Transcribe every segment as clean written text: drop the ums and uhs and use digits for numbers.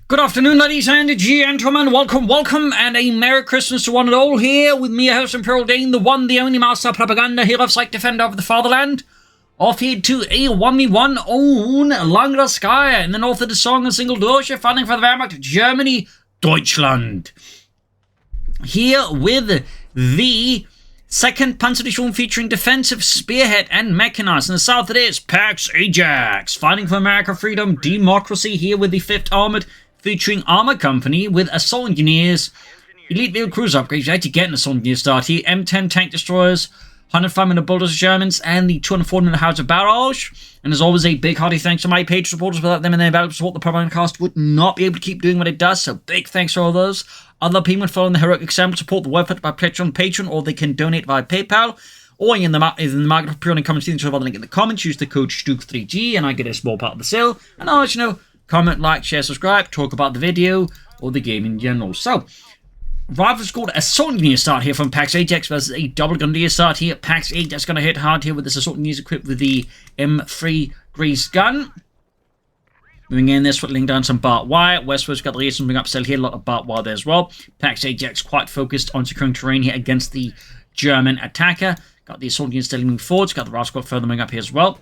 Good afternoon, ladies and gentlemen. Welcome, and a Merry Christmas to one and all here with me, your host, Imperial Dane, the one, the only master of propaganda, hero of sight, defender of the fatherland. Off here to a 1v1 on Langraskaya in the north of the song and single Doge, fighting for the Wehrmacht, Germany, Deutschland. Here with the 2nd Panzerdivision featuring defensive, spearhead, and mechanized. In the south it is Pax Ajax, fighting for America, freedom, democracy. Here with the 5th Armored, featuring Armor Company with assault engineers, elite vehicle cruiser upgrades. You had to get an assault engineer start here. M10 tank destroyers, 105mm bulldozer Germans, and the 240mm howitzer barrage. And as always, a big hearty thanks to my Patreon supporters. Without them and their valuable support, the Propagandacast would not be able to keep doing what it does. So big thanks to all those. Other people following the heroic example support the website by Patreon, or they can donate via PayPal, or in the market for pre-ordering comments. The link in the comments. Use the code STUK3G, and I get a small part of the sale. And I'll let you know. Comment, like, share, subscribe, talk about the video, or the game in general. So, Rivals called Assault Engineer start here from Pax Ajax versus a Double Gundier start here. Pax Ajax going to hit hard here with this Assault Engineers equipped with the M3 Grease gun. Moving in there, whittling down some barbed wire. Westward's got the reason bring up cell here, a lot of barbed wire there as well. Pax Ajax quite focused on securing terrain here against the German attacker. Got the Assault Engineers still moving forwards. Got the Rivals squad further moving up here as well.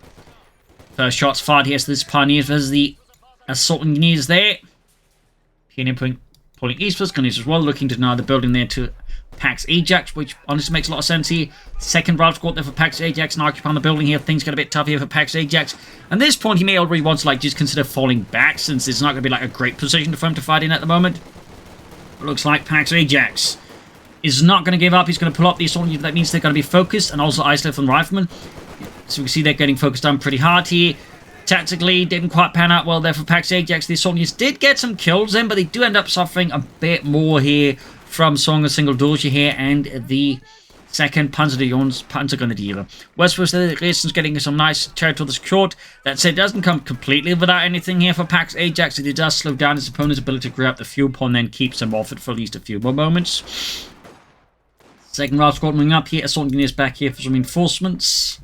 First shots fired here, so this Pioneers versus the Assault Engineers there. Pioneer pulling eastwards. Gunners as well, looking to deny the building there to Pax Ajax, which honestly makes a lot of sense here. 2nd Rivals squad there for Pax Ajax and occupying the building here. Things get a bit tough here for Pax Ajax. At this point, he may already want to just consider falling back, since it's not going to be a great position for him to fight in at the moment. It looks like Pax Ajax is not going to give up. He's going to pull up the Assault Engineers. That means they're going to be focused and also isolate from the Riflemen. So we can see they're getting focused on pretty hard here. Tactically, didn't quite pan out well there for Pax Ajax. The Assault Engineers did get some kills in, but they do end up suffering a bit more here from Song and Single Doge here and the 2nd Panzergrenadier. Westwards, the Gleason's getting some nice territory secured. That said, it doesn't come completely without anything here for Pax Ajax. It does slow down his opponent's ability to grab the fuel point and then keeps him off it for at least a few more moments. 2nd Rifle squad moving up here. Assault Engineers back here for some reinforcements.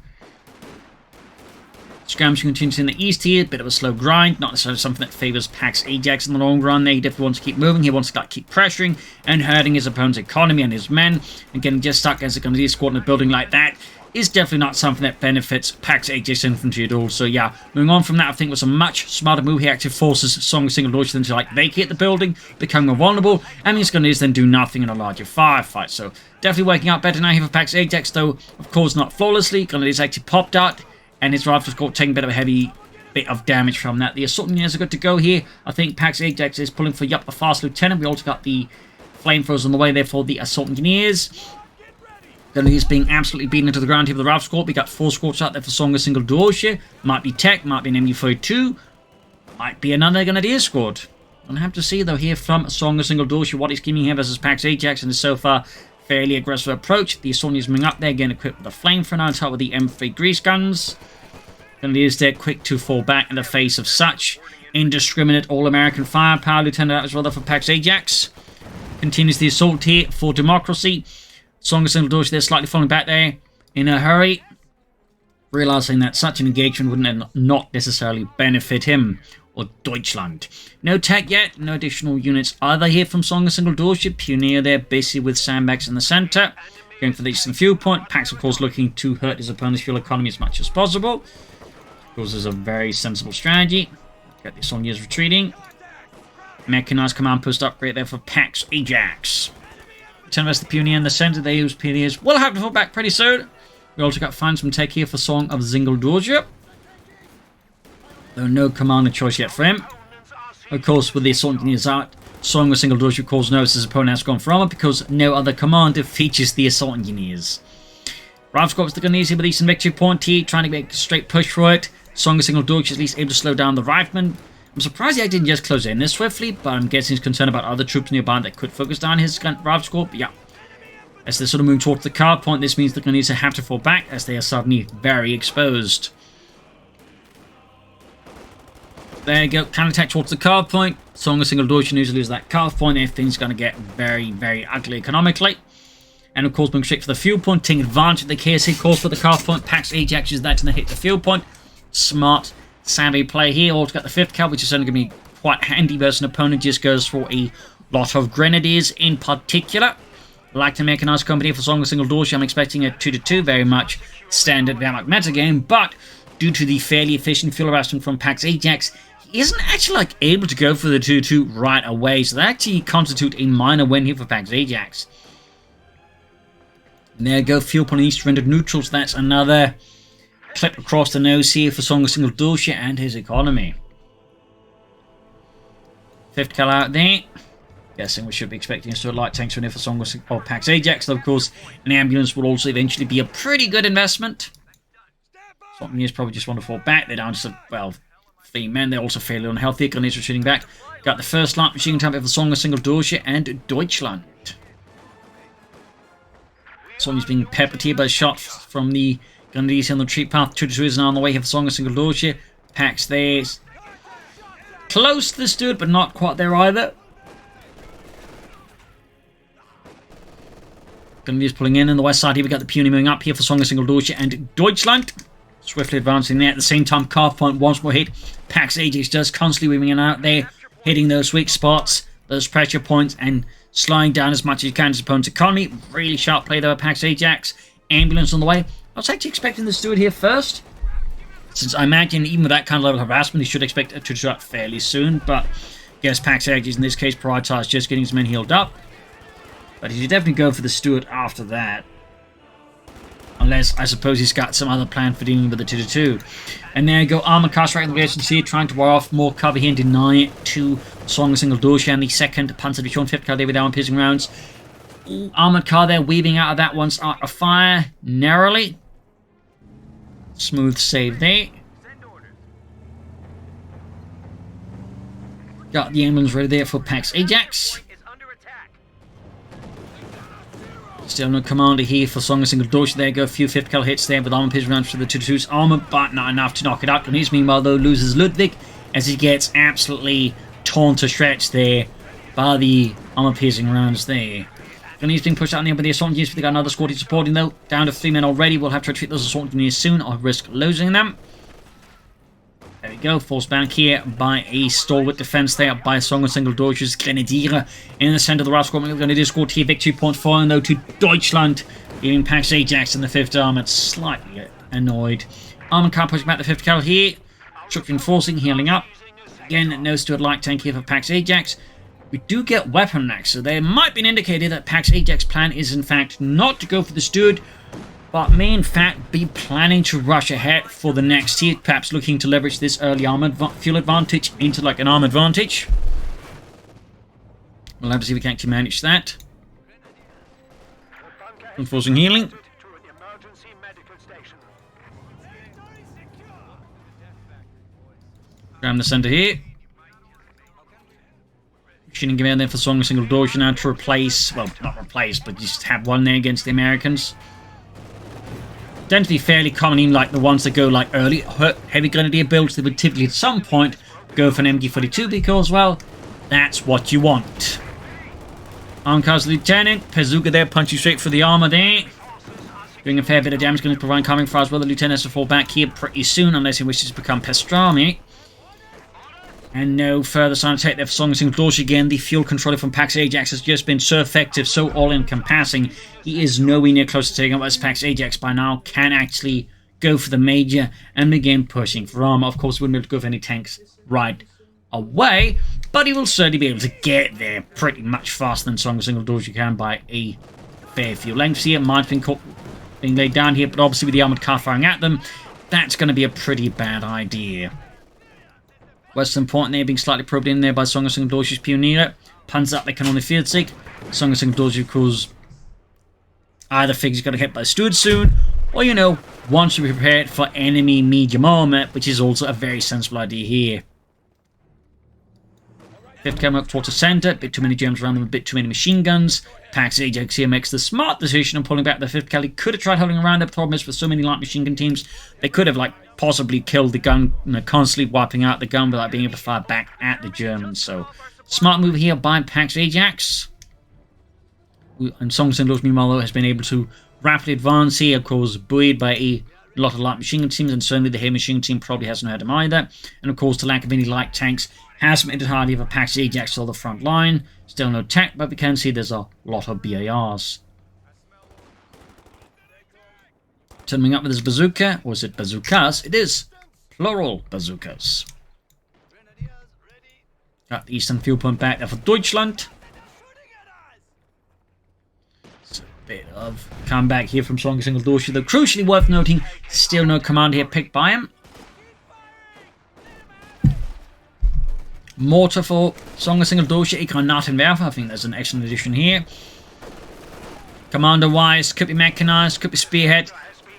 Skirmishing continues in the east here, bit of a slow grind, not necessarily something that favours Pax Ajax in the long run there. He definitely wants to keep moving, he wants to keep pressuring and hurting his opponent's economy and his men, and getting just stuck as a Gundier squad in a building like that is definitely not something that benefits Pax Ajax infantry at all. So yeah, moving on from that, I think it was a much smarter move. He actually forces Song of Single Doge to vacate the building, become more vulnerable, and these Gundiers then do nothing in a larger firefight. So definitely working out better now here for Pax Ajax, though of course not flawlessly. Gundiers actually popped out, and his rifles got taking a bit of a heavy bit of damage from that. The Assault Engineers are good to go here. I think Pax Ajax is pulling for the fast lieutenant. We also got the flamethrowers on the way there for the Assault Engineers. Gundiers being absolutely beaten into the ground here with the Rifle squad. We got 4 squads out there for Song of Single Doge. Might be Tech, might be an MU-42, might be another Grenadier squad. I'll have to see though here from Song of Single Doge what he's keeping here versus Pax Ajax, and so far fairly aggressive approach. The Assault Engineers moving up there again, equipped with the flamethrower now on top with the M3 grease guns. Gundiers there quick to fall back in the face of such indiscriminate all-American firepower. Lieutenant as well there for Pax Ajax. Continues the assault here for democracy. Song of Single Doge there slightly falling back there in a hurry, realizing that such an engagement wouldn't not necessarily benefit him or Deutschland. No tech yet, no additional units either here from Song of Single Doge. Pioneer there busy with sandbags in the center, going for the eastern fuel point. Pax of course looking to hurt his opponent's fuel economy as much as possible. Of course, is a very sensible strategy. Got the Assault Engineers retreating. Mechanized command post upgrade there for Pax Ajax. Turn versus the Pioneer in the center. They use Pioneers. Will have to fall back pretty soon. We also got find some tech here for Song of Single Doge. Though no commander choice yet for him. Of course, with the Assault Engineers out, Song of Single Doge of course knows his opponent has gone for armor because no other commander features the Assault Engineers. Rifle squad was the Gundiers here with Eastern Victory Point here, trying to make a straight push for it. Song of Single Doge is at least able to slow down the Riflemen. I'm surprised he didn't just close in this swiftly, but I'm guessing he's concerned about other troops nearby that could focus down his Rifle squad. But yeah, as they're sort of moving towards the card point, this means the Gundiers have to fall back as they are suddenly very exposed. There you go, counterattack towards the card point. Song of Single Doge needs to lose that card point. Everything's going to get very, very ugly economically. And of course, moving straight for the fuel point, taking advantage of the KSA course for the card point. Pax Ajax is that to hit the fuel point. Smart, savvy play here. Also got the 5th cal, which is only going to be quite handy versus an opponent just goes for a lot of grenadiers in particular. Like the Mechanized Company for Song of Single Doge, I'm expecting a 2-2, very much standard Wehrmacht meta game, but due to the fairly efficient fuel harassment from Pax Ajax, he isn't actually like able to go for the 2-2 right away, so that actually constitute a minor win here for Pax Ajax. And there you go, fuel upon East rendered neutral, so that's another clip across the nose here for Song of Single Doge and his economy. 5th cal out there. Guessing we should be expecting a sort of light tanks for Song of Pax Ajax, though of course an ambulance will also eventually be a pretty good investment. Something is probably just want to fall back. They're down to, well, 3 men. They're also fairly unhealthy. Grenadiers are shooting back. Got the first light machine type of the Song of Single Doge and Deutschland. Song's being peppered here by shots from the Grenadiers on the retreat path. 2-2 is now on the way here for Song of Single Doge. Pax there. Close to the dude, but not quite there either. Grenadiers pulling in on the west side here. We got the Puny moving up here for Song of Single Doge and Deutschland. Swiftly advancing there. At the same time, Carve Point once more hit. Pax Ajax does constantly weaving in and out there, hitting those weak spots, those pressure points, and slowing down as much as you can his opponent's economy. Really sharp play there by Pax Ajax. Ambulance on the way. I was actually expecting this to do it here first, since I imagine even with that kind of level of harassment, he should expect it to start fairly soon. But I guess Pax Ajax in this case prioritized just getting his men healed up. But he should definitely go for the Steward after that. Unless, I suppose, he's got some other plan for dealing with the 2-2. And there you go, Armored Cast right in the relations here, trying to wire off more cover here and deny it to Song of Single Doge and the 2nd Panzer Division 5th car there with armor piercing rounds. Ooh, armored car there, weaving out of that one's art of fire narrowly. Smooth save there. Got the ambulance ready there for Pax Ajax. Still no commander here for Song of Single Doge. There go a few 5th cal hits there with armor piercing rounds for the 2-2's armor, but not enough to knock it out. Grenadiers meanwhile though loses Ludwig as he gets absolutely torn to shreds there by the armor piercing rounds there. Grenadiers being pushed out there by the assault engineers, but they got another squad supporting though. Down to 3 men already. We'll have to retreat those assault engineers soon or risk losing them. There we go, forced back here by a stalwart defense there by Song of Single Doge's Grenadier. In the center of the Rascal Grenadier scored here victory point 4 though to Deutschland, leaving Pax Ajax in the 5th Armored slightly annoyed. Armored car pushing back the 5th cal here. Truck reinforcing, healing up. Again, no Steward light tank here for Pax Ajax. We do get weapon next, so there might be an indicator that Pax Ajax plan is in fact not to go for the Steward, but may in fact be planning to rush ahead for the next tier, perhaps looking to leverage this early armored fuel advantage into like an arm advantage. We'll have to see if we can actually manage that. Enforcing healing. Grab the center here. Shooting command there for Song of Single Doge now to replace, well, not replace, but just have one there against the Americans. Tend to be fairly common in like the ones that go like early heavy grenadier builds. They would typically at some point go for an MG42 because, well, that's what you want. Armcar's Lieutenant, Pezuka there punching straight for the armor there. Doing a fair bit of damage, going to provide coming fire as well. The Lieutenant has to fall back here pretty soon unless he wishes to become Pastrami. And no further sign of tech there for Song of Single Doge again. The fuel controller from Pax Ajax has just been so effective, so all-encompassing. He is nowhere near close to taking up as Pax Ajax by now can actually go for the major and begin pushing for armor. Of course, he wouldn't be able to go for any tanks right away, but he will certainly be able to get there pretty much faster than Song of Single Doge can by a fair few lengths here. Mine's being laid down here, but obviously with the armored car firing at them, that's going to be a pretty bad idea. Western Point there being slightly probed in there by Song of Single Doge's Pioneer. Puns up, they can only field seek. Song of Single Doge, of course, either figures got to hit by the Steward soon, or, you know, wants to be prepared for enemy medium armor, which is also a very sensible idea here. 5th came up towards the center, a bit too many Germans around them, a bit too many machine guns. Pax Ajax here makes the smart decision of pulling back the 5th Cali. Could have tried holding around it. The problem is with so many light machine gun teams, they could have like possibly killed the gun, you know, constantly wiping out the gun without being able to fire back at the Germans. So smart move here by Pax Ajax. And Song of Single Doge meanwhile has been able to rapidly advance here, of course, buoyed by a lot of light machine gun teams, and certainly the heavy machine gun team probably hasn't heard him either. And of course, the lack of any light tanks Has made it harder for Pax Ajax to the front line. Still no tech, but we can see there's a lot of BARs. Turning up with his bazooka, or is it bazookas? It is plural bazookas. Got the eastern fuel point back there for Deutschland. It's a bit of comeback here from Song Single Dorsey, though crucially worth noting, still no command here picked by him. Mortar for Song Single Dorsey, Granatenwerfer. I think that's an excellent addition here. Commander-wise, could be mechanized, could be spearhead.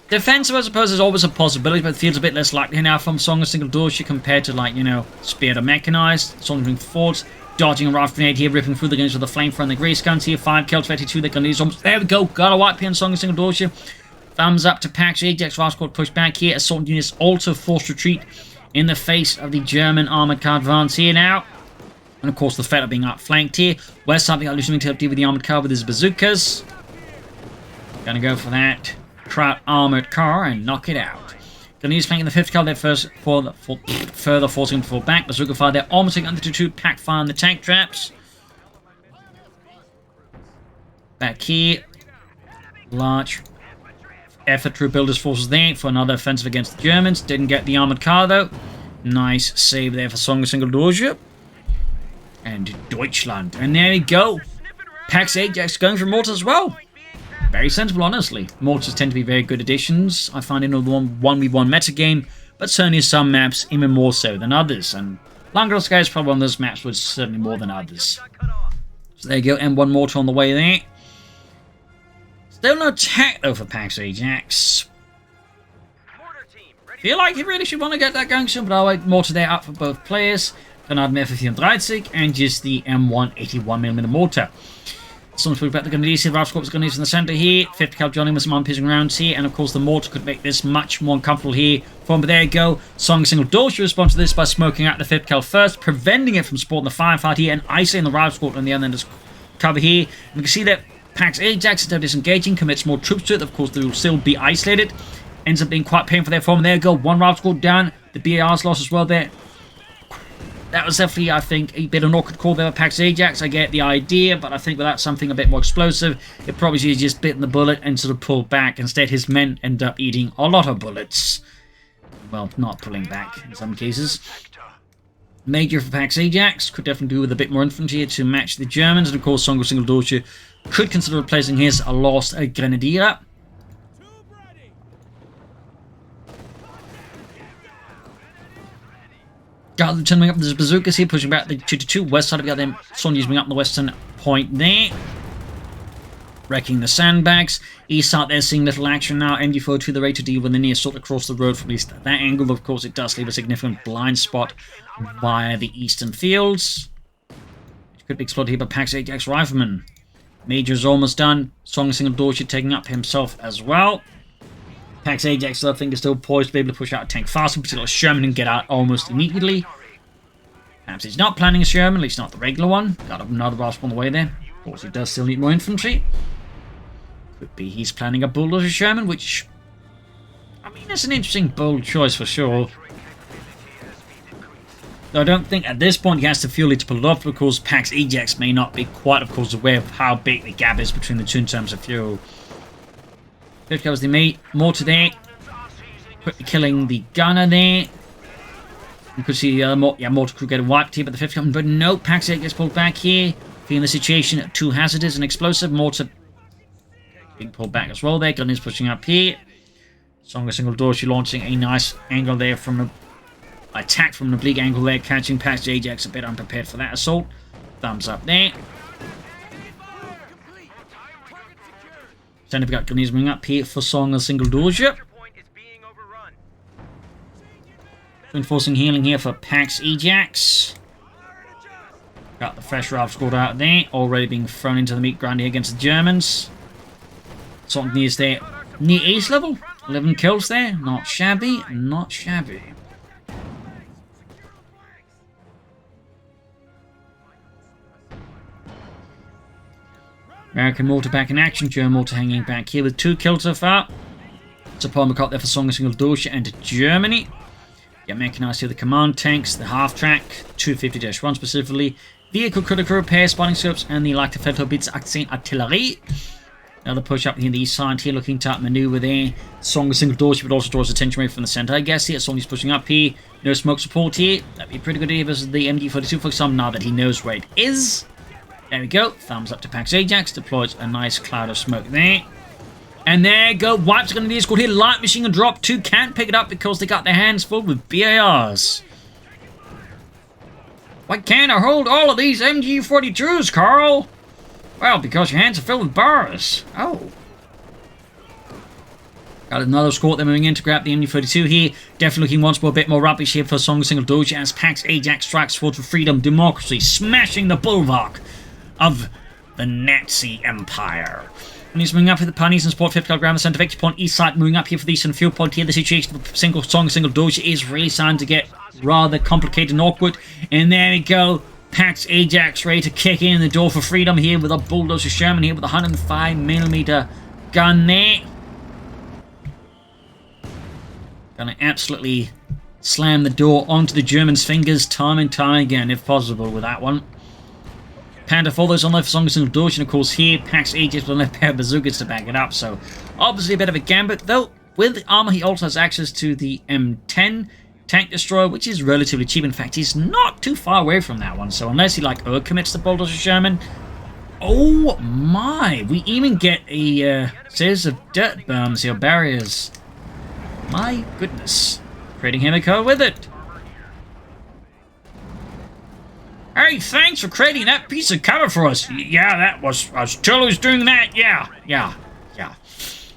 Defensive, I suppose, is always a possibility, but it feels a bit less likely now from Song Single Dorsey compared to, like, you know, spearhead or mechanized. Sauntering forwards, dodging a rifle grenade here, ripping through the guns with the flamethrower and the grease guns here. 5 kills, 32. The grenades almost. There we go. Got a wipe here on Song Single Dorsey. Thumbs up to Pax Ajax. Last squad push back here. Assault units also forced retreat in the face of the German armored car advance here now. And of course, the Fed are being outflanked here. West side, got losing to help deal with the armored car with his bazookas. Gonna go for that Kraut armored car and knock it out. Gonna use flanking the 5th car there first for further forcing him to fall back. Bazooka fire there, almost taking under 2-2. Pack fire on the tank traps. Back here. Large effort to rebuild his forces there for another offensive against the Germans. Didn't get the armored car though. Nice save there for Song Single Doge. And Deutschland. And there we go. Pax Ajax going for mortars as well. Very sensible, honestly. Mortars tend to be very good additions, I find, in a 1v1 metagame, but certainly some maps even more so than others. And Langraskaya is probably one of those maps which is certainly more than others. So there you go, M1 mortar on the way there. Still no tech though for Pax Ajax. Feel like he really should want to get that going soon, but I'll wait mortar there up for both players. Granatenwerfer 34 and just the M1 81mm mortar. Some speak about the Decisive, Ralph Scorp's Grenadiers in the centre here. 50 cal Johnny with some arm-piercing rounds here. And of course the mortar could make this much more uncomfortable here. But there you go. Song Single Doge responds to this by smoking out the 50 cal first, preventing it from sporting the firefight here, and isolating the Ralph Scorp on the other end of cover here. And we can see that Pax Ajax, instead of disengaging, commits more troops to it. Of course, they will still be isolated. Ends up being quite painful there for him. There you go. One Ralph Scorp down. The BAR's lost as well there. That was definitely, I think, a bit of an awkward call there with Pax Ajax. I get the idea, but I think without something a bit more explosive, it probably should have just bitten the bullet and sort of pulled back. Instead, his men end up eating a lot of bullets. Well, not pulling back in some cases. Major for Pax Ajax. Could definitely do with a bit more infantry to match the Germans. And of course, Song Single Doge could consider replacing his lost Grenadier. Got them turning up the bazookas here, pushing back the 2-2. West side, we got them Sonya's moving up the western point there. Wrecking the sandbags. East side there seeing little action now. MG4 to the right to deal with the near assault across the road from at least that angle. Of course, it does leave a significant blind spot via the eastern fields. It could be exploited here by Pax Ajax Rifleman. Major's almost done. Song Single Doge taking up himself as well. Pax Ajax, I think, is still poised to be able to push out a tank faster, particularly Sherman, and get out almost immediately. Perhaps he's not planning a Sherman, at least not the regular one. Got another rasp on the way there. Of course, he does still need more infantry. Could be he's planning a bulldozer Sherman, which, I mean, it's an interesting, bold choice for sure. Though I don't think at this point he has the fuel to pull it off, because Pax Ajax may not be quite, of course, aware of how big the gap is between the two in terms of fuel. There goes the mate. Mortar there. Quickly killing the gunner there. You could see the mortar crew getting wiped here, but the 5th coming. But no, Pax Ajax gets pulled back here. Feeling the situation too hazardous and explosive. Mortar being pulled back as well there. Gun is pushing up here. Song Single Doge launching a nice angle there from an attack from an oblique angle there, catching Pax Ajax a bit unprepared for that assault. Thumbs up there. Then we've got Grenadiers moving up here for Song Single Doge. Reinforcing healing here for Pax Ajax. Got the fresh Ralph scored out there, already being thrown into the meat grinder against the Germans. Something near there, near ace level. 11 kills there, not shabby, not shabby. American mortar back in action, German mortar hanging back here with 2 kills so far. It's a Paul McCart there for Song Single Doge and Germany. Get mechanized to the command tanks, the half-track, 250-1 specifically, vehicle critical repair, spotting scopes, and the leichte Feldhaubitz artillery. Another push up here in the east side here, looking to outmaneuver there. Song single Doge, but also draws attention away from the center. I guess here, Song is pushing up here. No smoke support here. That'd be pretty good here versus the MG42 for some now that he knows where it is. There we go. Thumbs up to Pax Ajax. Deploys a nice cloud of smoke there. And there you go. Wipes going to be scored here. Light machine gun drop 2. Can't pick it up because they got their hands full with BARs. Why can't I hold all of these MG42s, Carl? Well, because your hands are filled with bars. Oh. Got another squad they're moving in to grab the MG42 here. Definitely looking once more a bit more rubbish here for Song Single Doge as Pax Ajax strikes forward for freedom, democracy, smashing the bulwark of the Nazi Empire. And he's moving up with the Pioneers and Support 5th Ground Center Victory Point East side, moving up here for the Eastern Field Point here. The situation of the Single Doge is really starting to get rather complicated and awkward. And there we go. Pax Ajax ready to kick in the door for freedom here with a bulldozer Sherman here with a 105mm gun there. Gonna absolutely slam the door onto the Germans' fingers time and time again, if possible, with that one. Panther follows on left for Song Single Doge, and of course here, Pax Ajax with a left pair of bazookas to back it up, so obviously a bit of a gambit, though with the armor he also has access to the M10 tank destroyer, which is relatively cheap. In fact, he's not too far away from that one, so unless he like commits the bulldozer Sherman. Oh my, we even get a series of dirt berms here, barriers. My goodness, creating Himiko with it. Hey, thanks for creating that piece of cover for us. Yeah, that was Turtle who's doing that. Yeah.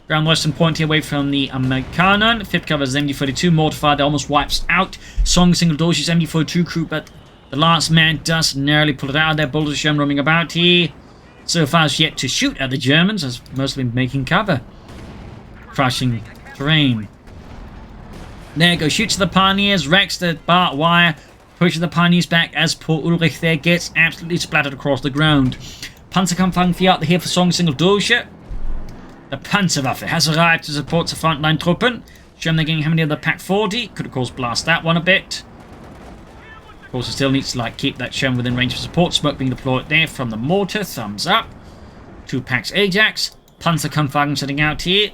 Ground western point here away from the Americanon. 5th cover is MG42. Mortified, that almost wipes out Song Single Doge's MG42 crew, but the last man does narrowly pull it out of there. Bulldozer Sherman roaming about here. So far as yet to shoot at the Germans, as mostly making cover. Crushing terrain. There you go, shoots the Pioneers, wrecks the barbed wire, pushes the Pioneers back as poor Ulrich there gets absolutely splattered across the ground. Panzerkampfwagen out here for Song Single Doge. The Panzerwaffe has arrived to support the frontline Truppen. Germany getting how many of the Pack 40. Could of course blast that one a bit. Of course, it still needs to keep that Sherman within range for support. Smoke being deployed there from the mortar. Thumbs up. 2 Pax Ajax. Panzerkampfwagen setting out here.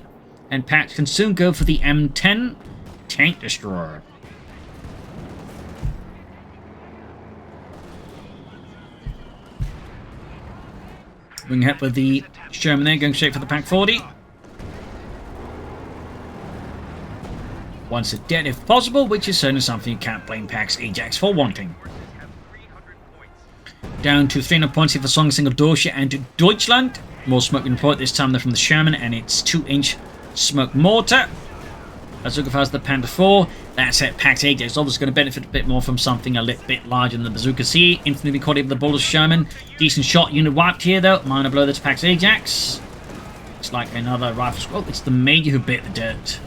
And Pax can soon go for the M10 tank destroyer. Moving ahead with the Sherman there, going straight for the Pack 40. Once it's dead if possible, which is certainly something you can't blame Pax Ajax for wanting. Down to 300 points here for Song Single Doge and Deutschland. More smoke being deployed, this time they're from the Sherman and its 2-inch smoke mortar. As look as the Panther 4. That's it, Pax Ajax is obviously going to benefit a bit more from something a little bit larger than the bazooka C. Instantly caught it with the bulldozer Sherman. Decent shot unit wiped here though. Minor blow that's Pax Ajax. It's like another rifle squad. It's the Major who bit the dirt.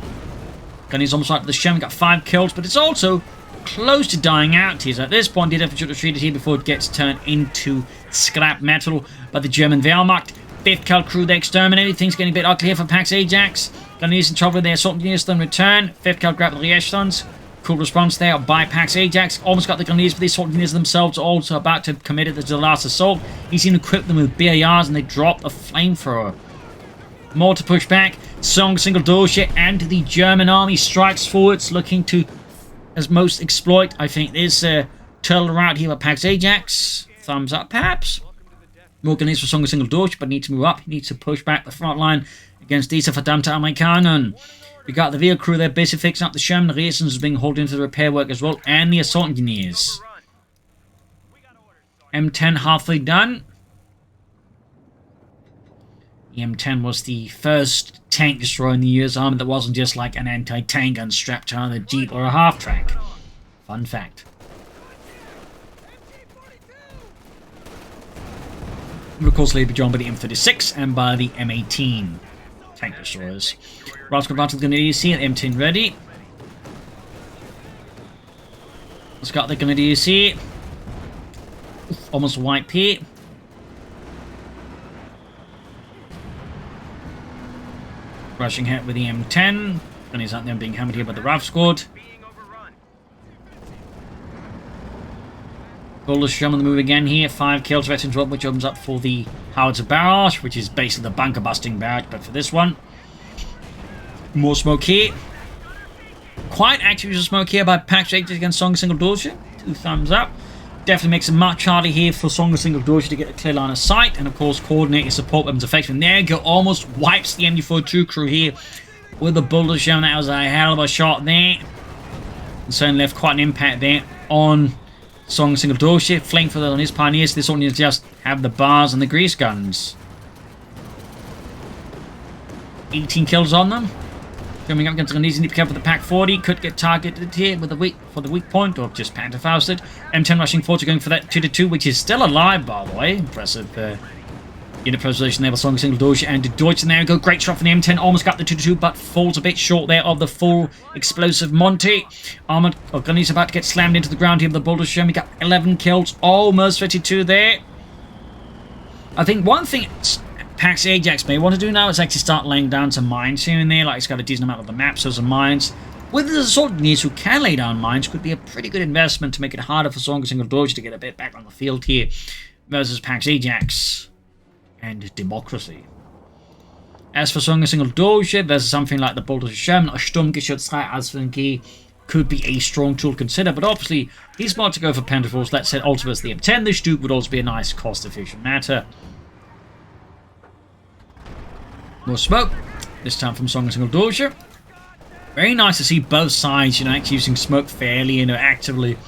Gunny's almost like the Sherman, got 5 kills, but it's also close to dying out here. So at this point, he definitely should have treated here before it gets turned into scrap metal by the German Wehrmacht. 5th Cal crew they exterminated. Things getting a bit ugly here for Pax Ajax. Gunnies in trouble with their assault engineers in return. 5th Cal grab the Riechstons. Cool response there by Pax Ajax. Almost got the Gunnies, but the assault engineers themselves are also about to commit it to the last assault. He's even equipped them with BARs and they drop a flamethrower. More to push back. Song Single Doge and the German army strikes forwards, looking to, as most exploit, I think, this turtle route here by Pax Ajax. Thumbs up, perhaps. More Gunnies for Song Single Doge, but need to move up. He needs to push back the front line against diese verdammte Amerikaner. We got the vehicle crew there busy fixing up the Sherman. The Riesens is being hauled into the repair work as well, and the assault engineers. M10 halfway done. The M10 was the first tank destroyer in the US Army that wasn't just like an anti-tank gun strapped to a Jeep or a half-track. Fun fact. And of course, later joined by the M36 and by the M18 tank destroyers. Rascal Battle Grenadier C and M10 ready. Let's got the Grenadier C. Almost wipe here. Rushing ahead with the M10. Gunnies out there being hammered here by the RAF squad. Bulldozer Sherman on the move again here. 5 kills, veterans up, which opens up for the Howitzer Barrage, which is basically the bunker busting barrage, but for this one. More smoke here. Quite active use of smoke here by Pax Ajax against Song of Single Doge. 2 thumbs up. Definitely makes it much harder here for Song of Single Doge to get a clear line of sight. And of course, coordinate your support weapons effectively. And there you go, almost wipes the MD42 crew here with the Bulldozer Sherman. That was a hell of a shot there. And certainly left quite an impact there on Song of Single Doge. Flank for that on his Pioneers. This one is just have the bars and the grease guns. 18 kills on them. Coming up against Ghanese, need to be careful with the Pack 40. Could get targeted here with the weak point, or just Panther Fausted. M10 rushing forward, going for that 2-2, which is still alive, by the way. Impressive unit preservation there for Song Single Doge and Deutsch. And there we go, great shot from the M10. Almost got the 2-2, but falls a bit short there of the full explosive Monty. Armored Ghanese about to get slammed into the ground here with the Bulldozer Sherman. We got 11 kills, almost 32 there. I think one thing Pax Ajax may want to do now is actually start laying down some mines here and there. Like, it's got a decent amount of the map, so some mines. With the assault engineers who can lay down mines, could be a pretty good investment to make it harder for Song of Single Doge to get a bit back on the field here versus Pax Ajax and Democracy. As for Song of Single Doge versus something like the Bulldozer Sherman or Sturmgeschütz 3 Ausführung could be a strong tool to consider, but obviously he's about to go for Pentaforce. Let's say ultimately the M10. This Duke would also be a nice cost-efficient matter. More smoke, this time from Song of Single Doge. Very nice to see both sides, actually using smoke fairly, actively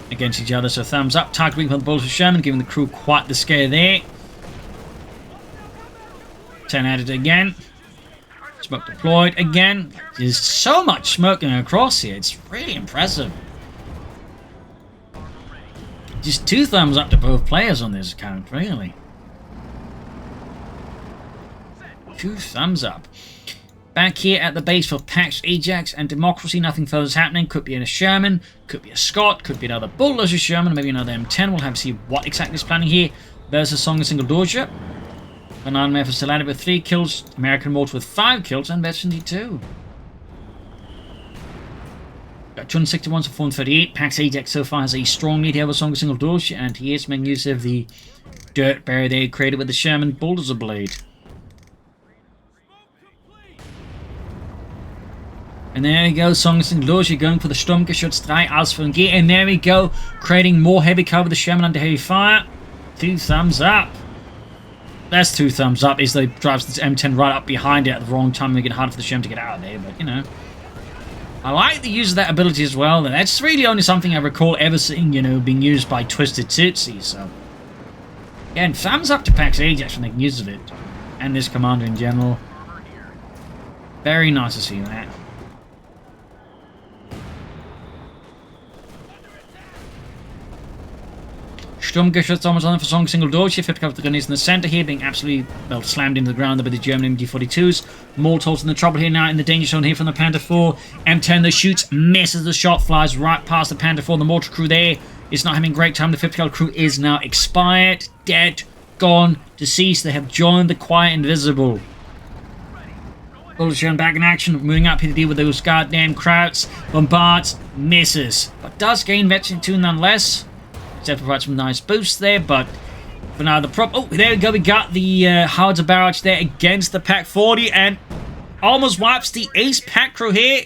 against each other. So thumbs up, targeting for the Bulldozer Sherman, giving the crew quite the scare there. 10 added again. Smoke deployed again. There's so much smoke going across here, it's really impressive. Just 2 thumbs up to both players on this account, really. 2 thumbs up. Back here at the base for Pax Ajax and Democracy, nothing further is happening. Could be a Sherman, could be a Scott, could be another Bulldozer Sherman, maybe another M10. We'll have to see what exactly is planning here. Versus Song of Single Doge. Banana Meth is still added with 3 kills, American Mortar with 5 kills, and Veteran 2. Got 261 to 438. Pax Ajax so far has a strong lead here with Song of Single Doge, and he is making use of the dirt barrier they created with the Sherman Bulldozer Blade. And there we go, Song of Single Doge going for the Sturmgeschütz 3 Ausführung. And there we go, creating more heavy cover with the Sherman under heavy fire. 2 thumbs up. That's 2 thumbs up, as they drives this M10 right up behind it at the wrong time, making it hard for the Sherman to get out of there. But, I like the use of that ability as well. That's really only something I recall ever seeing, being used by Twisted Tootsie. So, again, thumbs up to Pax Ajax for making use of it. And this commander in general. Very nice to see that. Sturmgeschütz almost on for Song Single Doge. 50 cover the Ghanese in the center here, being absolutely slammed into the ground by the German MG42s. Molotov in the trouble here now in the danger zone here from the Panther 4. M10 the shoots, misses the shot, flies right past the Panther 4. The mortar crew there is not having a great time. The 50 caliber crew is now expired, dead, gone, deceased. They have joined the quiet invisible. Bulldozer Sherman back in action, moving up here to deal with those goddamn Krauts. Bombards, misses, but does gain Veteran 2 nonetheless. Definitely provides some nice boosts there, but for now the prop. Oh, there we go. We got the Howitzer Barrage there against the Pack 40 and almost wipes the Ace Pack crew here.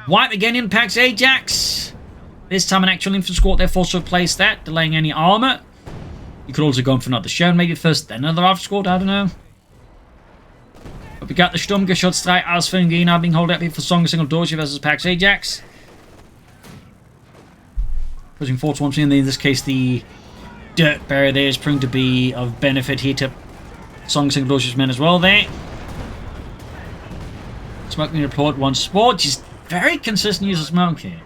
Wipe again in Pax Ajax. This time an actual infantry squad there forced to replace that, delaying any armor. You could also go for another Sherman maybe first, then another after squad. I don't know. But we got the Sturmgeschütz 3 Ausführung now being held up here for Song of Single Doge versus Pax Ajax. Pushing forward once again, in this case the dirt barrier there is proving to be of benefit here to Song of Single Doge's men as well there. Smoke being deployed once more, just very consistent use of smoke here.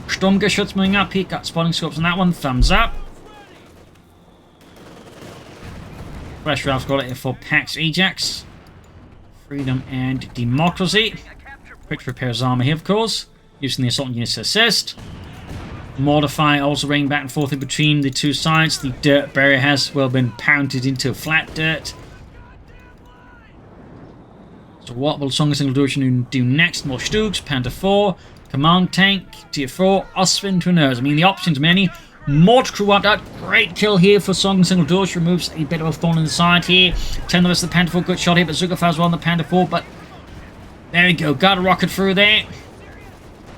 Sturmgeschütz moving up here, got spotting scopes on that one, thumbs up. Fresh Ralph's got it for Pax Ajax. Freedom and Democracy. Quick to repair his armor here, of course. Using the assault units to assist. Mortify also raining back and forth in between the 2 sides. The dirt barrier has been pounded into flat dirt. So what will Song of Single Doge do next? More Stooks, Panther 4. Command tank, tier 4, Oswin, who knows? I mean, the options many. Mortar crew wiped out. Great kill here for Song and Single Doge. Removes a bit of a thorn in the side here. 10 the rest of the Panther 4. Good shot here, but Zugafar as well on the Panther 4. But there we go. Got a rocket through there.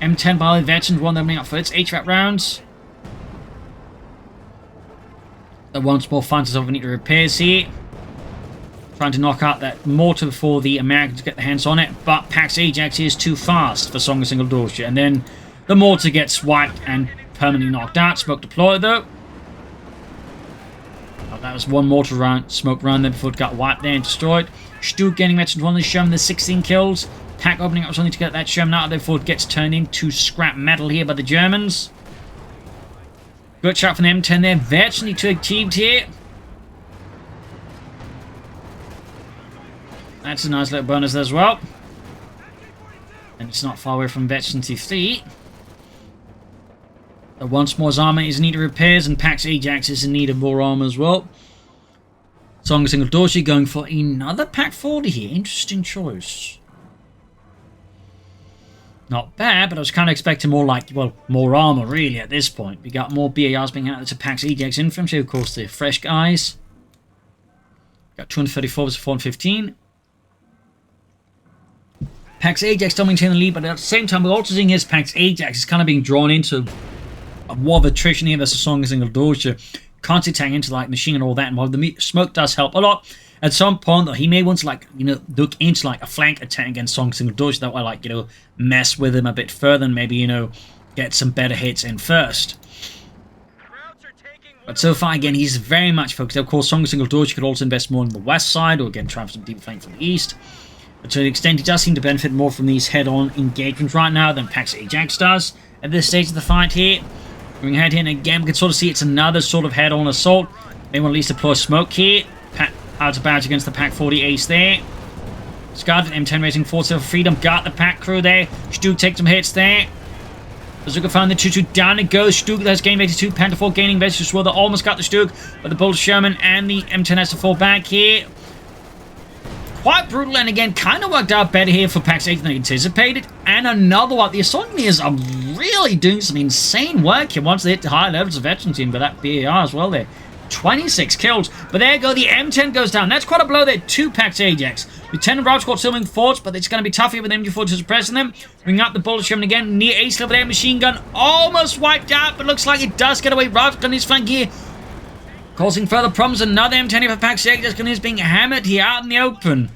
M10 by the veterans. One opening up for its HVAC rounds. The once more finds itself need repairs here. Trying to knock out that mortar before the Americans get their hands on it. But Pax Ajax is too fast for Song and Single Doge. And then the mortar gets wiped and permanently knocked out. Smoke deployed though. Oh, that was one mortar round, smoke round there before it got wiped there and destroyed. Stu getting mentioned one of the Sherman, there's 16 kills. Pack opening up something to get that Sherman out of there before it gets turned into scrap metal here by the Germans. Good shot from the M10 there. Virtually to achieved here. That's a nice little bonus there as well. And it's not far away from Veteran T3. Once more's armor is in need of repairs, and Pax Ajax is in need of more armor as well. Song Single Doge going for another Pack 40 here. Interesting choice. Not bad, but I was kind of expecting more like, well, more armor really at this point. We got more BARs being added to Pax Ajax infantry, of course, the fresh guys. Got 234 versus 415. Pax Ajax still maintaining the lead, but at the same time, we're also seeing his Pax Ajax is kind of being drawn into a war of attrition here versus Song and Single Doge. Constantly tagging into like machine and all that, and while the smoke does help a lot, at some point though, he may want to like, you know, look into like a flank attack against Song and Single Doge. That way, like, you know, mess with him a bit further and maybe, you know, get some better hits in first. But so far, again, he's very much focused. Of course, Song and Single Doge could also invest more on the west side, or again, try for some deep flank from the east. But to an extent, he does seem to benefit more from these head-on engagements right now than Pax Ajax does at this stage of the fight here. Going ahead here, and again, we can sort of see it's another sort of head-on assault. They want at least deploy smoke here. Out of badge against the Pack 40 ace there. Scarlet M10 raising 4-0 freedom. Got the Pack crew there. Stug takes some hits there. Bazooka found the 2-2 down it goes. Stug has gained 82. Panther 4 gaining veg as well. They almost got the Stug, but the Bull Sherman and the M10 has to fall back here. Quite brutal, and again, kind of worked out better here for Pax 8 than anticipated. And another one. The assault engineers are really doing some insane work here once they hit the higher levels of veteran team, but that BAR as well there. 26 kills, but there you go, the M10 goes down. That's quite a blow there to Pax Ajax. Lieutenant Route Squad still moving forwards, but it's going to be tough here with MG4 to suppressing them. Bring up the Bullet Sherman again, near ace level there, machine gun almost wiped out, but looks like it does get away. Route Gun is flank here, causing further problems. Another M10 here for Pax Ajax, gun is being hammered here out in the open.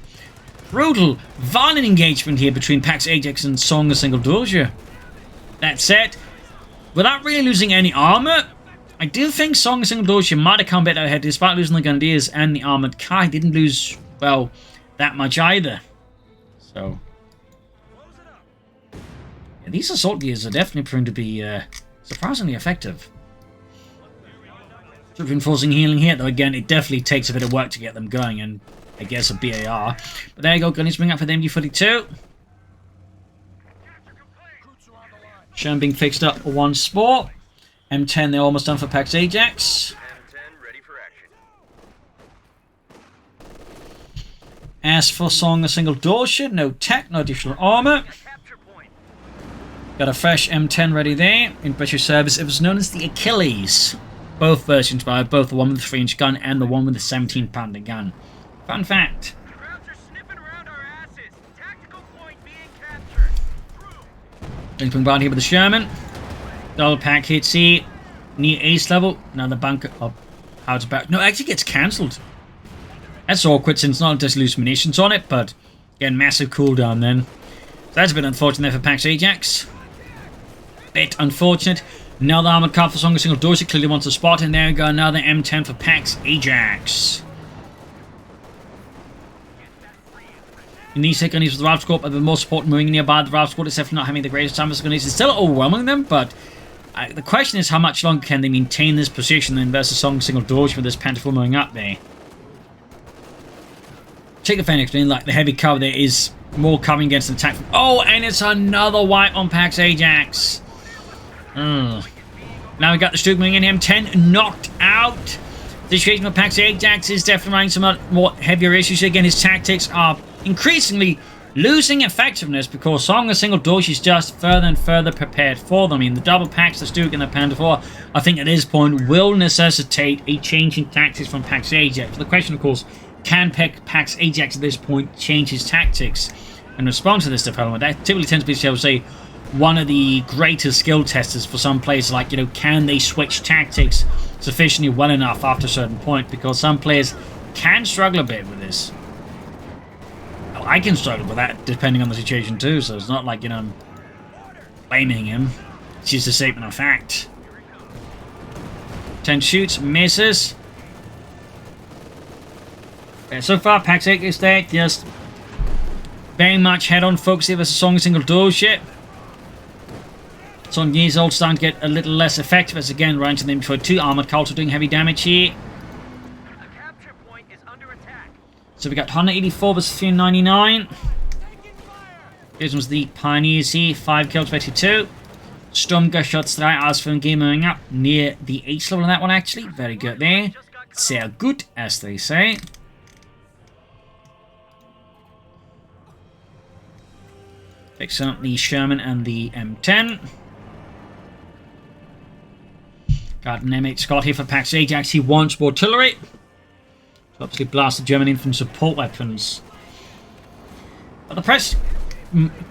Brutal, violent engagement here between Pax Ajax and Song and Single Doge. That said, without really losing any armor, I do think Song and Single Doge might have come a bit ahead despite losing the Grenadiers and the armored car. He didn't lose, well, that much either. So, yeah, these assault gears are definitely proven to be surprisingly effective. Reinforcing healing here, though again, it definitely takes a bit of work to get them going, and I guess a BAR. But there you go, Gunnies bring up for the MG42. Sherman being fixed up for one sport. M10, they're almost done for Pax Ajax. As for Song and Single Doge, no tech, no additional armor. Got a fresh M10 ready there in British service. It was known as the Achilles. Both versions, by both the one with the 3-inch gun and the one with the 17-pounder gun. Fun fact. Jumping round here with the Sherman. Double pack hits here. Near ace level. Now the bunker up. How to back. No, it actually gets cancelled. That's awkward since not just loose munitions on it, but again, massive cooldown then. So that's a bit unfortunate there for Pax Ajax. Bit unfortunate. Another armored car for Song and Single Doge clearly wants a spot, and there we go, another M10 for Pax Ajax. In these seconds with the Ralph Squad, but the more support moving nearby, the Ralph Squad is definitely not having the greatest time. It's still overwhelming them, but the question is how much longer can they maintain this position then versus Song and Single Doge with this Panther 4 moving up there. Check the Phoenix, like the heavy cover there is more covering against an attack. Oh, and it's another wipe on Pax Ajax. Now we got the Stug moving in, M10 knocked out. The situation with Pax Ajax is definitely running some more heavier issues. Again, his tactics are increasingly losing effectiveness because Song and Single Doge is just further and further prepared for them. I mean, the double packs, the Stuke and the Panda 4, I think at this point will necessitate a change in tactics from Pax Ajax. The question, of course, can Pax Ajax at this point change his tactics in response to this development? That typically tends to be, shall we say, one of the greater skill testers for some players. Like, you know, can they switch tactics sufficiently well enough after a certain point? Because some players can struggle a bit with this. Well, I can struggle with that depending on the situation too, so it's not like, you know, I'm blaming him. It's just a statement of fact. 10 shoots, misses. Okay, so far, Pax Ajax there, just very much head-on focus here versus Song Single Doge ship. Song is all starting to get a little less effective as again right into the Infantry 2 Armored Culture doing heavy damage here. So we got 184 versus 399. This was the Pioneers here, 5 kills, 22. Sturmgeschütz 3 aus für Game moving up near the H level on that one actually. Very good there. Sehr gut, as they say. Picks up the Sherman and the M10. Got an M8 Scott here for Pax Ajax. He wants more artillery. So obviously blast the German infantry support weapons. But the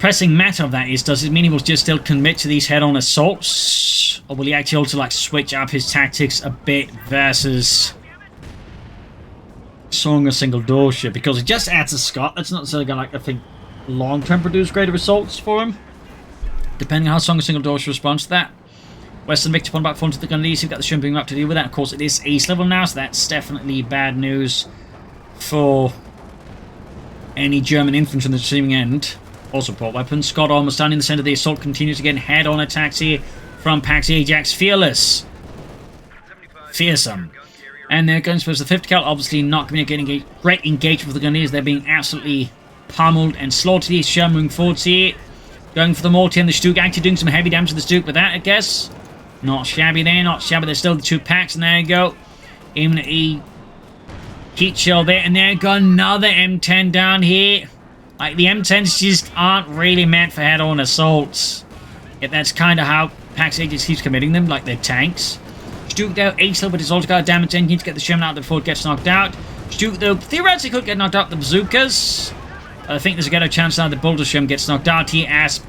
pressing matter of that is, does it mean he will just still commit to these head-on assaults? Or will he actually also like switch up his tactics a bit versus Song or Single Doge? Because it just adds a Scott. That's not necessarily going to, like, I think, long-term produce greater results for him. Depending on how Song or Single Doge responds to that. Western Victor upon back front to the Gunleys. We've got the Shrimping up to deal with that. Of course, it is ace level now, so that's definitely bad news for any German infantry on the receiving end. Also, support weapons. Scott almost down in the center of the assault. Continues to get head-on attacks here from Pax Ajax. Fearless. Fearsome. And their guns versus the 5th cal. Obviously not going to get a great engagement with the Gunleys. They're being absolutely pummeled and slaughtered. He's Sherman moving forwards here. Going for the mortar and the Stuke. Actually doing some heavy damage to the Stuke with that, I guess. Not shabby there, not shabby. There's still the 2 packs, and there you go. Aiming at a heat shell there, and there you go. Another M10 down here. Like, the M10s just aren't really meant for head-on assaults. Yet that's kind of how Pax Ajax keeps committing them, like they're tanks. Stuke, though, ace level, but he's also got a damage engine to get the Sherman out before it gets knocked out. Stuke, though, theoretically could get knocked out with the bazookas. I think there's a better chance now that Boulder Sherman gets knocked out here as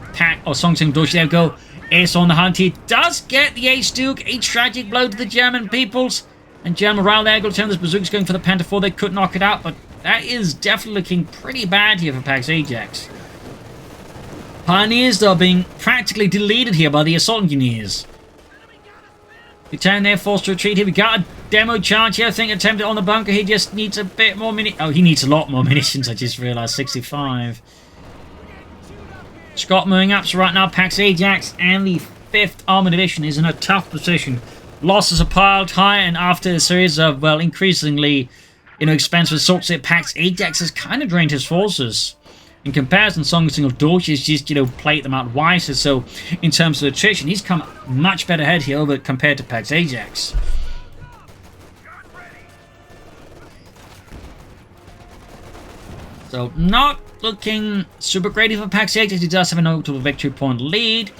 Song Sing Doge. There we go. Ace on the hunt. He does get the Ace Duke. A tragic blow to the German peoples. And German morale there. Go to turn this bazooka's going for the Panther 4. They could knock it out, but that is definitely looking pretty bad here for Pax Ajax. Pioneers are being practically deleted here by the assault engineers. Return there, forced to retreat. Here we got a demo charge here. I think attempted on the bunker. He just needs a bit more Oh, he needs a lot more munitions. I just realized 65. Scott moving up, so right now Pax Ajax and the 5th Armored Division is in a tough position. Losses are piled high, and after a series of, well, increasingly, expensive assaults, Pax Ajax has kind of drained his forces. In comparison, Song Single Doge has just, played them out wiser, so in terms of attrition, he's come much better ahead here over compared to Pax Ajax. So, not looking super great for Pax Ajax. He does have a notable victory point lead.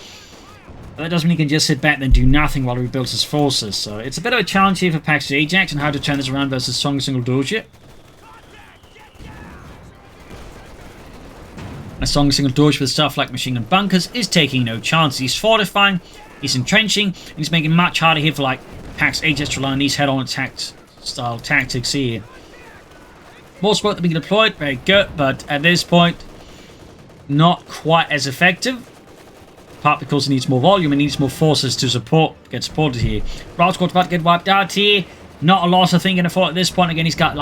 But that doesn't mean he can just sit back and do nothing while he rebuilds his forces. So it's a bit of a challenge here for Pax Ajax and how to turn this around versus Song Single Doge. A Song Single Doge with stuff like machine gun bunkers is taking no chance. He's fortifying, he's entrenching, and he's making it much harder here for Pax Ajax to rely on these head-on attack style tactics here. More support that we can deploy, very good, but at this point, not quite as effective. Part because he needs more volume and needs more forces to get supported here. Route squad's about to get wiped out here. Not a lot, I think, in the fall at this point. Again, he's got,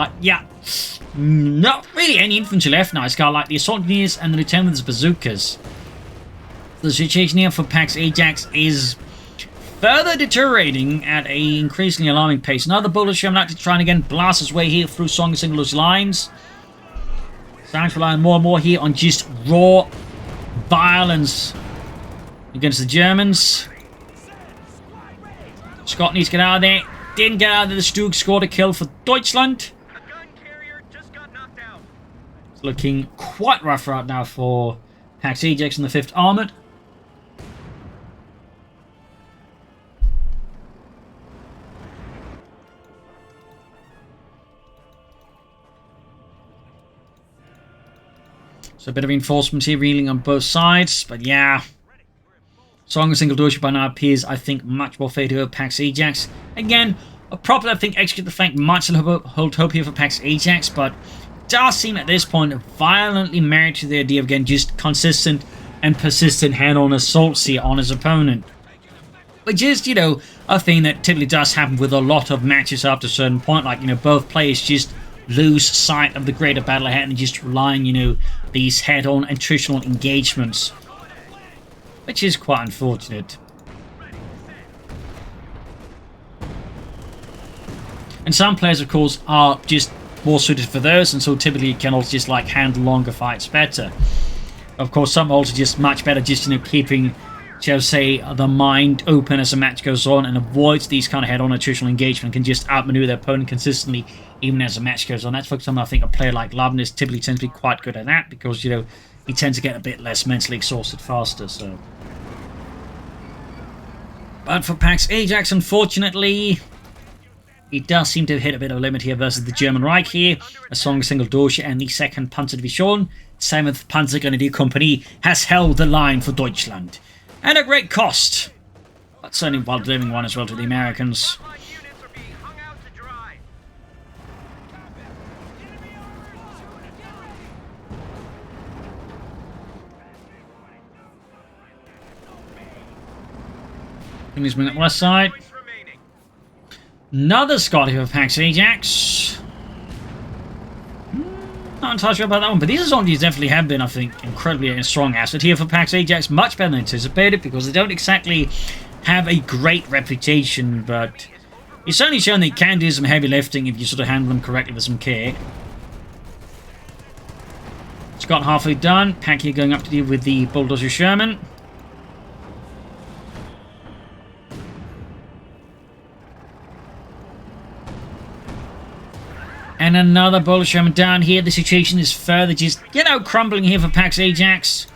not really any infantry left now. He's got, the assault engineers and the lieutenant with his bazookas. The situation here for Pax Ajax is further deteriorating at an increasingly alarming pace. Another bullet Sherman actually trying to again blast his way here through Song Single Doge's lines. Starting to rely more and more here on just raw violence against the Germans. Scott needs to get out of there. Didn't get out of there. The Stuke scored a kill for Deutschland. looking quite rough right now for Pax Ajax and the 5th Armoured. So a bit of reinforcement here, reeling on both sides, but yeah. Song of Single Doge by now appears, I think, much more favourable of Pax Ajax. Again, a proper, I think, execute the flank might still hold hope here for Pax Ajax, but does seem at this point violently married to the idea of, again, just consistent and persistent head-on assaults here on his opponent. Which is, you know, a thing that typically does happen with a lot of matches after a certain point. Like, you know, both players just lose sight of the greater battle ahead and just rely on, you know, these head-on attritional engagements. Which is quite unfortunate. And some players, of course, are just more suited for those, and so typically can also just, like, handle longer fights better. Of course, some are also just much better just, you know, keeping, shall we say, the mind open as the match goes on and avoids these kind of head-on attritional engagement, can just outmaneuver their opponent consistently even as the match goes on. That's for example, I think a player like Loveness typically tends to be quite good at that because, you know, he tends to get a bit less mentally exhausted faster, so. But for Pax Ajax, unfortunately, he does seem to have hit a bit of a limit here versus the German Reich here. A Song of Single Doge and the 2nd Panzerdivision, 7th Panzergrenadier Company, has held the line for Deutschland. And at great cost. But certainly while delivering one as well to the Americans. He's bring up the west side. Another Scotty for Pax Ajax. Not entirely sure about that one, but these Azondies definitely have been, I think, incredibly a strong asset here for Pax Ajax. Much better than anticipated because they don't exactly have a great reputation, but he's certainly shown they can do some heavy lifting if you sort of handle them correctly with some care. Scott halfway done. Pack here going up to deal with the Bulldozer Sherman. And another Bulldozer Sherman down here. The situation is further just, you know, crumbling here for Pax Ajax.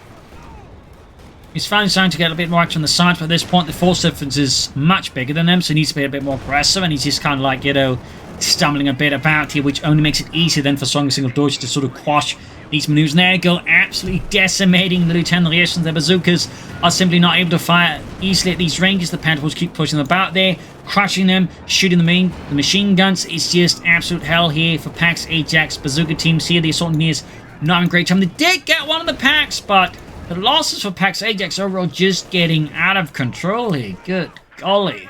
He's finally starting to get a bit more action on the side, but at this point the force difference is much bigger than them, so he needs to be a bit more aggressive, and he's just kind of like, you know, stumbling a bit about here, which only makes it easier then for Song of Single Doge to sort of quash these maneuvers. And there you go, absolutely decimating the Lieutenant Rearson. The bazookas are simply not able to fire easily at these ranges. The Panthers keep pushing them about there, crushing them, shooting the machine guns. It's just absolute hell here for Pax Ajax bazooka teams here. The assault engineers not having a great time. They did get one of the packs, but the losses for Pax Ajax overall just getting out of control here. Good golly.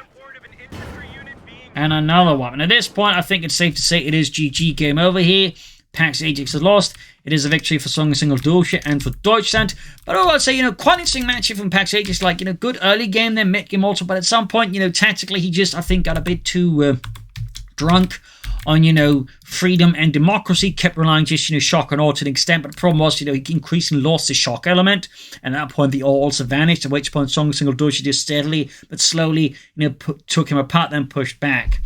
And another one. And at this point, I think it's safe to say it is GG, game over here. Pax Ajax has lost. It is a victory for Song of Single Doge and for Deutschland. But overall, I'd say, you know, quite an interesting match here from Pax Ajax. Like, you know, good early game there, mid game also. But at some point, you know, tactically, he just, I think, got a bit too drunk on, you know, freedom and democracy, kept relying just, you know, shock and awe to an extent, but the problem was, you know, he increasingly lost the shock element, and at that point the awe also vanished, at which point Song of Single Doge just steadily but slowly, you know, took him apart, then pushed back.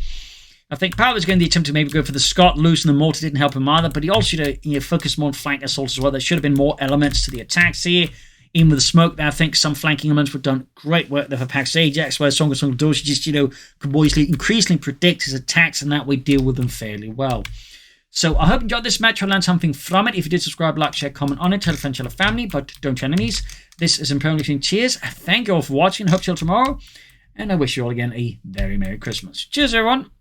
I think part of it was going to be the attempt to maybe go for the Scott, loosen the mortar, didn't help him either, but he also, you know, focused more on flank assaults as well. There should have been more elements to the attacks here. Even with the smoke there, I think some flanking elements were done great work there for Pax Ajax, where Song of Single Doge just, you know, could obviously increasingly predict his attacks and that way deal with them fairly well. So I hope you enjoyed this match. I learned something from it. If you did, subscribe, like, share, comment on it, tell a friend, tell a family, but don't tell enemies. This is Imperial Listening. Cheers. Thank you all for watching. Hope till tomorrow. And I wish you all again a very Merry Christmas. Cheers, everyone.